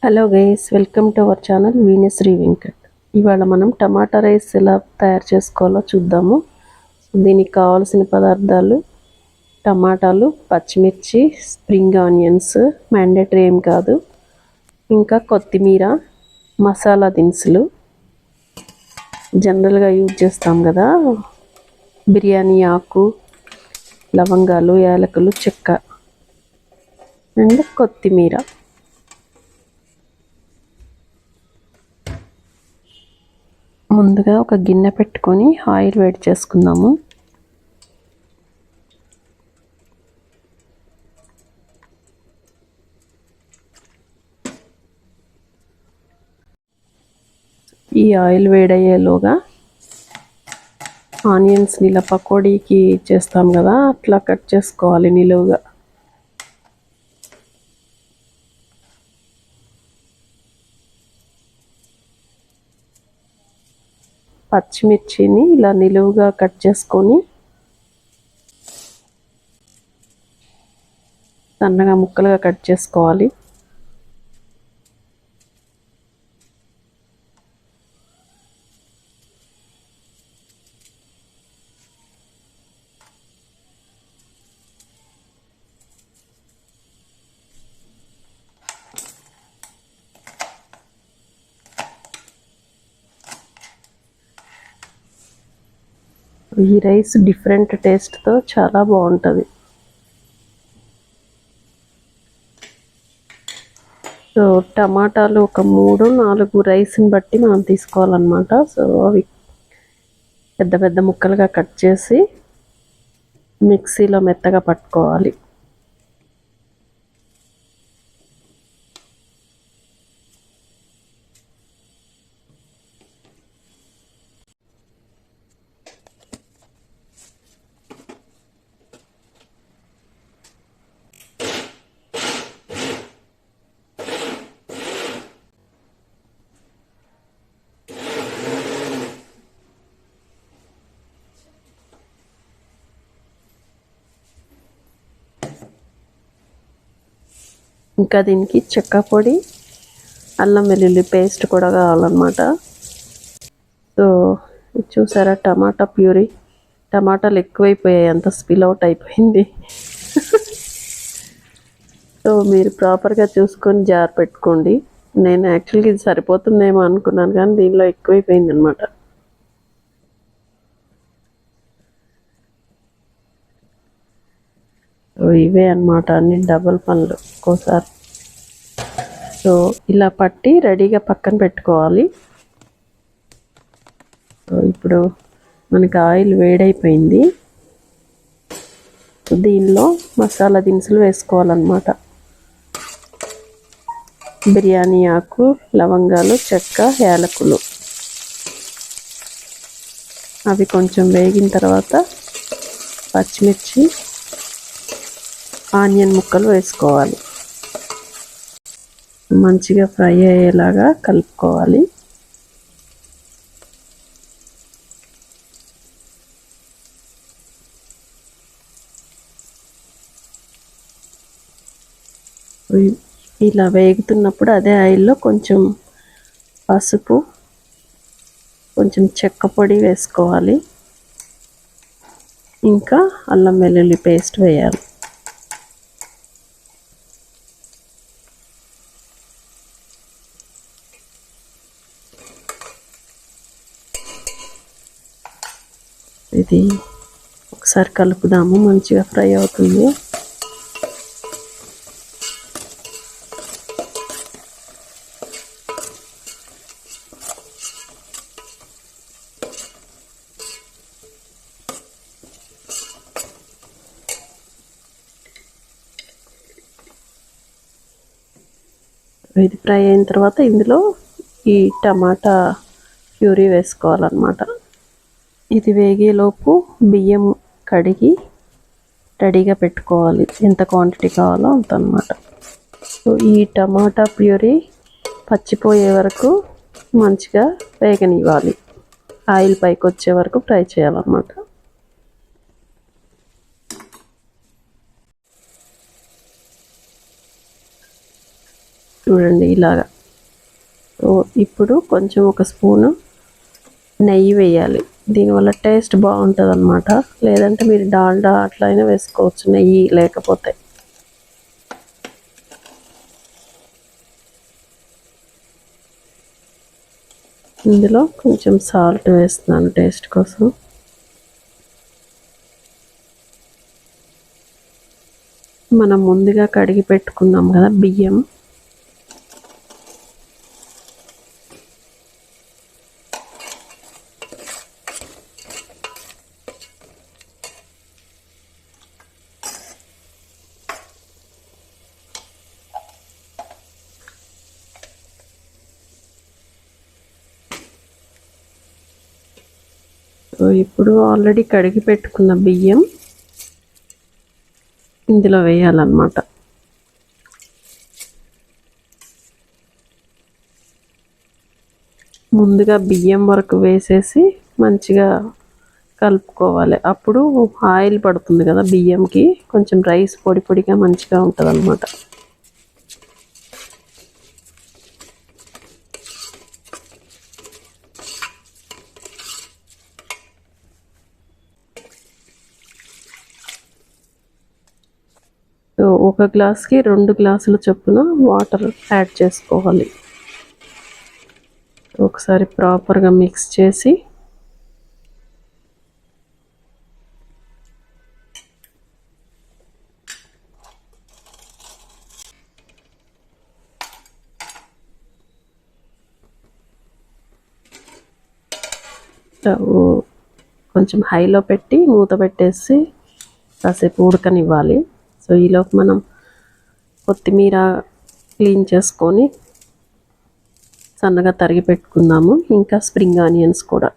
Hello guys, welcome to our channel Veenasri Venkat. ఇవాళ మనం టమాటా rice ఎలా తయారు చేసుకోవాలో చూద్దాము. దీనికి కావాల్సిన పదార్థాలు: టమాటాలు, పచ్చిమిర్చి, స్ప్రింగ్ ఆనియన్స్ మ్యాండేటరీ ఏం కాదు, ఇంకా కొత్తిమీర, మసాలా దినుసులు జనరల్గా యూజ్ చేస్తాం కదా, బిర్యానీ ఆకు, లవంగాలు, యాలకులు, చెక్క అండ్ కొత్తిమీర. ముందుగా ఒక గిన్నె పెట్టుకొని ఆయిల్ వేడి చేసుకుందాము. ఈ ఆయిల్ వేడయ్యేలోగా ఆనియన్స్ని ఇలా పకోడీకి చేస్తాం కదా, అట్లా కట్ చేసుకోవాలి నిలువుగా. పచ్చిమిర్చిని ఇలా నిలువుగా కట్ చేసుకొని సన్నగా ముక్కలుగా కట్ చేసుకోవాలి. ఈ రైస్ డిఫరెంట్ టేస్ట్తో చాలా బాగుంటుంది. సో టమాటాలు ఒక 3-4 రైస్ని బట్టి మనం తీసుకోవాలన్నమాట. సో అవి పెద్ద పెద్ద ముక్కలుగా కట్ చేసి మిక్సీలో మెత్తగా పట్టుకోవాలి. ఇంకా దీనికి చెక్క పొడి, అల్లం వెల్లుల్లి పేస్ట్ కూడా కావాలన్నమాట. సో చూసారా, టమాటా ప్యూరీ. టమాటాలు ఎక్కువైపోయాయి, అంత స్పిల్ అవుట్ అయిపోయింది. సో మీరు ప్రాపర్గా చూసుకొని జార్ పెట్టుకోండి. నేను యాక్చువల్గా ఇది సరిపోతుందేమో అనుకున్నాను, కానీ దీనిలో ఎక్కువైపోయింది అనమాట. సో ఇవే అన్నమాట అన్ని డబుల్ పనులు ఒక్కోసారి. సో ఇలా పట్టి రెడీగా పక్కన పెట్టుకోవాలి. సో ఇప్పుడు మనకి ఆయిల్ వేడైపోయింది. దీనిలో మసాలా దినుసులు వేసుకోవాలన్నమాట. బిర్యానీ ఆకు, లవంగాలు, చెక్క, యాలకులు. అవి కొంచెం వేగిన తర్వాత పచ్చిమిర్చి, ఆనియన్ ముక్కలు వేసుకోవాలి. మంచిగా ఫ్రై అయ్యేలాగా కలుపుకోవాలి. ఇలా వేగుతున్నప్పుడు అదే ఆయిల్లో కొంచెం పసుపు, కొంచెం చెక్క పొడి వేసుకోవాలి. ఇంకా అల్లం వెల్లుల్లి పేస్ట్ వేయాలి. ఇది ఒకసారి కలుపుదాము, మంచిగా ఫ్రై అవుతుంది. ఇది ఫ్రై అయిన తర్వాత ఇందులో ఈ టమాటా ప్యూరీ వేసుకోవాలన్నమాట. ఇది వేగేలోపు బియ్యం కడిగి రెడీగా పెట్టుకోవాలి. ఎంత క్వాంటిటీ కావాలో అంత అన్నమాట. సో ఈ టమాటా ప్యూరీ పచ్చిపోయే వరకు మంచిగా వేగనివ్వాలి. ఆయిల్ పైకి వచ్చే వరకు ఫ్రై చేయాలన్నమాట. చూడండి ఇలాగా. సో ఇప్పుడు కొంచెం ఒక స్పూను నెయ్యి వేయాలి. దీనివల్ల టేస్ట్ బాగుంటుంది అన్నమాట. లేదంటే మీరు డాల్డా అట్లా అయినా వేసుకోవచ్చు నెయ్యి లేకపోతే. ఇందులో కొంచెం సాల్ట్ వేస్తున్నాను టేస్ట్ కోసం. మనం ముందుగా కడిగి పెట్టుకున్నాం కదా బియ్యం, సో ఇప్పుడు ఆల్రెడీ కడిగి పెట్టుకున్న బియ్యం ఇందులో వేయాలన్నమాట. ముందుగా బియ్యం వరకు వేసేసి మంచిగా కలుపుకోవాలి. అప్పుడు ఆయిల్ పడుతుంది కదా బియ్యంకి, కొంచెం రైస్ పొడి పొడిగా మంచిగా ఉంటుంది అన్నమాట. ఒక గ్లాస్కి 2 గ్లాసుల చొప్పున వాటర్ యాడ్ చేసుకోవాలి. ఒకసారి ప్రాపర్గా మిక్స్ చేసి స్టవ్ కొంచెం హైలో పెట్టి మూత పెట్టేసి కాసేపు ఉడకనివ్వాలి. సో ఈలోపు మనం కొత్తిమీర క్లీన్ చేసుకొని సన్నగా తరిగి పెట్టుకుందాము. ఇంకా స్ప్రింగ్ ఆనియన్స్ కూడా.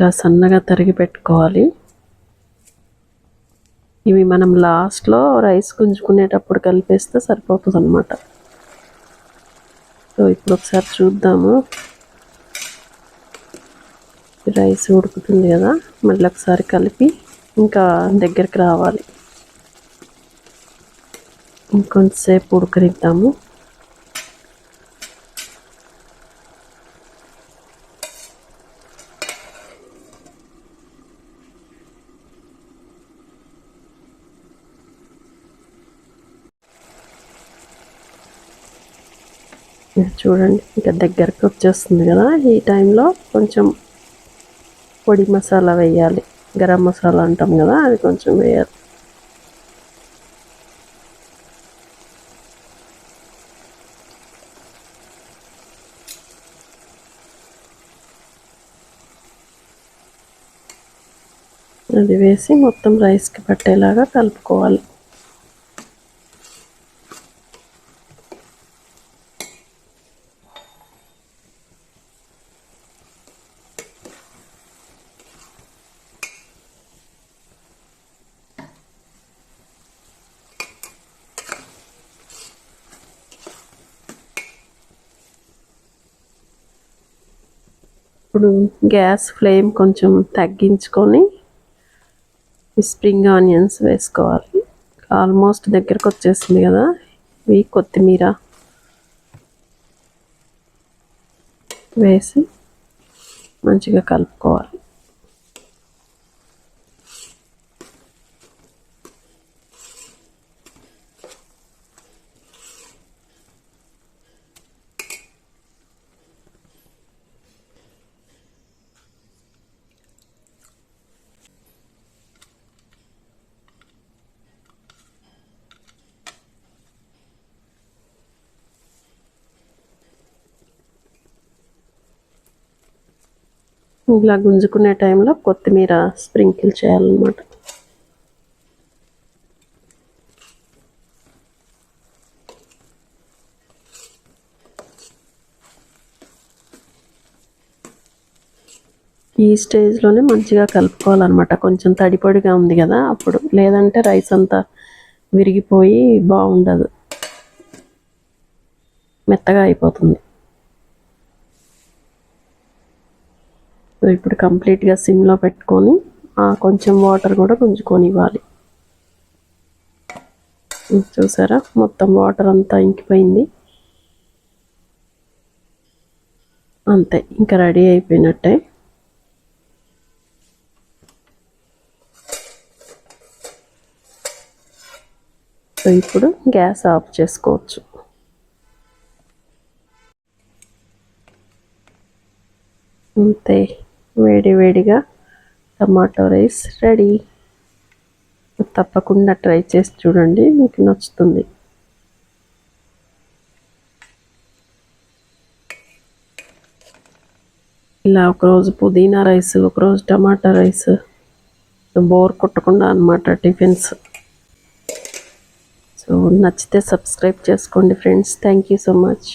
ఇలా సన్నగా తరిగి పెట్టుకోవాలి. ఇవి మనం లాస్ట్లో రైస్ గుంజుకునేటప్పుడు కలిపేస్తే సరిపోతుంది అన్నమాట. సో ఇప్పుడు ఒకసారి చూద్దాము. రైస్ ఉడుకుతుంది కదా, మళ్ళీ ఒకసారి కలిపి ఇంకా దగ్గరికి రావాలి. ఇంకొంతసేపు ఉడకనిద్దాము. చూడండి ఇంకా దగ్గరకు వచ్చేస్తుంది కదా. ఈ టైంలో కొంచెం పొడి మసాలా వేయాలి. గరం మసాలా అంటాం కదా, అది కొంచెం వేయాలి. అది వేసి మొత్తం రైస్కి పట్టేలాగా కలుపుకోవాలి. ఇప్పుడు గ్యాస్ ఫ్లేమ్ కొంచెం తగ్గించుకొని ఈ స్ప్రింగ్ ఆనియన్స్ వేసుకోవాలి. ఆల్మోస్ట్ దగ్గరకు వచ్చేసింది కదా. ఇవి కొత్తిమీర వేసి మంచిగా కలుపుకోవాలి. ఇలా గుంజుకునే టైంలో కొత్తిమీర స్ప్రింకిల్ చేయాలన్నమాట. ఈ స్టేజ్లోనే మంచిగా కలుపుకోవాలన్నమాట. కొంచెం తడిపొడిగా ఉంది కదా అప్పుడు, లేదంటే రైస్ అంతా విరిగిపోయి బాగుండదు, మెత్తగా అయిపోతుంది. ఇప్పుడు కంప్లీట్గా సిమ్లో పెట్టుకొని కొంచెం వాటర్ కూడా గుంజుకొని ఇవ్వాలి. చూసారా, మొత్తం వాటర్ అంతా ఇంకిపోయింది. అంతే, ఇంకా రెడీ అయిపోయినట్టే. సో ఇప్పుడు గ్యాస్ ఆఫ్ చేసుకోవచ్చు. అంతే, వేడి వేడిగా టమాటో రైస్ రెడీ. తప్పకుండా ట్రై చేసి చూడండి, మీకు నచ్చుతుంది. ఇలా ఒకరోజు పుదీనా రైస్, ఒకరోజు టమాటా రైస్, బోర్ కొట్టకుండా అన్నమాట టిఫిన్స్. సో నచ్చితే సబ్స్క్రైబ్ చేసుకోండి friends. Thank you so much.